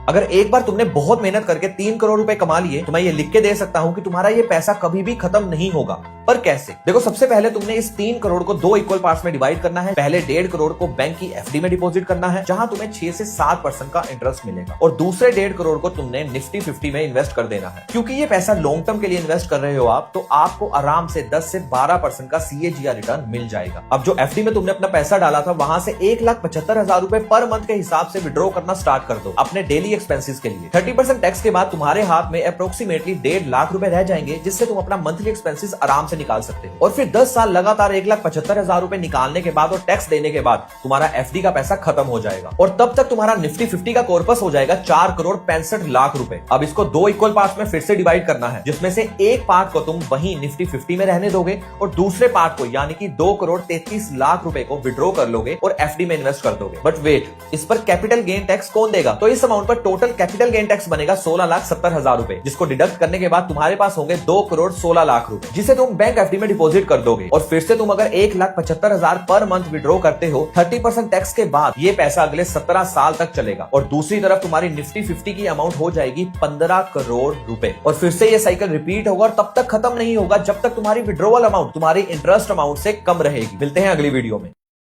अगर एक बार तुमने बहुत मेहनत करके 3 करोड़ रुपए कमा लिए तो मैं ये लिख के दे सकता हूं कि तुम्हारा ये पैसा कभी भी खत्म नहीं होगा। पर कैसे? देखो, सबसे पहले तुमने इस 3 करोड़ को 2 इक्वल पार्ट्स में डिवाइड करना है। पहले 1.5 करोड़ को बैंक की एफडी में डिपॉजिट करना है, जहां तुम्हें 6 से 7% का इंटरेस्ट मिलेगा, और दूसरे 1.5 करोड़ को तुमने निफ्टी 50 में इन्वेस्ट कर देना है। क्योंकि ये पैसा लॉन्ग टर्म के लिए इन्वेस्ट कर रहे हो आप, तो आपको आराम से 10 से 12% का CAGR रिटर्न मिल जाएगा। अब जो एफडी में तुमने अपना पैसा डाला था, वहां से 1,75,000 रुपए पर मंथ के हिसाब से विड्रॉ करना स्टार्ट कर दो अपने डेली एक्सपेंसेस के लिए। 30% टैक्स के बाद तुम्हारे हाथ में अप्रोक्सीमेटली 1.5 लाख रुपए रह जाएंगे, जिससे तुम अपना मंथली एक्सपेंसेस आराम से निकाल सकते हो। और फिर 10 साल लगातार 1,75,000 रुपए निकालने के बाद और टैक्स देने के बाद तुम्हारा एफडी का पैसा खत्म हो जाएगा, और तब तक तुम्हारा निफ्टी 50 का कॉर्पस हो जाएगा 4,65,00,000 रुपए। अब इसको 2 इक्वल पार्ट्स में फिर से डिवाइड करना है, जिसमें से एक पार्ट को तुम वहीं निफ्टी 50 में रहने दोगे और दूसरे पार्ट को यानी कि 2,33,00,000 रुपए को विड्रॉ कर लोगे और एफडी में इन्वेस्ट कर दोगे। बट वेट, इस पर कैपिटल गेन टैक्स कौन देगा? तो इस अमाउंट पर टोटल कैपिटल गेन टैक्स बनेगा 16,70,000 रुपए, जिसको डिडक्ट करने के बाद तुम्हारे पास होंगे 2,16,00,000 रुपए, जिसे तुम बैंक एफडी में डिपॉजिट कर दोगे। और फिर से तुम अगर 1,75,000 पर मंथ विड्रॉ करते हो 30% टैक्स के बाद, ये पैसा अगले 17 साल तक चलेगा। और दूसरी तरफ तुम्हारी निफ्टी 50 की अमाउंट हो जाएगी 15 करोड़ रुपए। और फिर से ये साइकिल रिपीट होगा और तब तक खत्म नहीं होगा जब तक तुम्हारी विड्रॉवल अमाउंट तुम्हारी इंटरेस्ट अमाउंट से कम रहेगी। मिलते हैं अगली वीडियो में।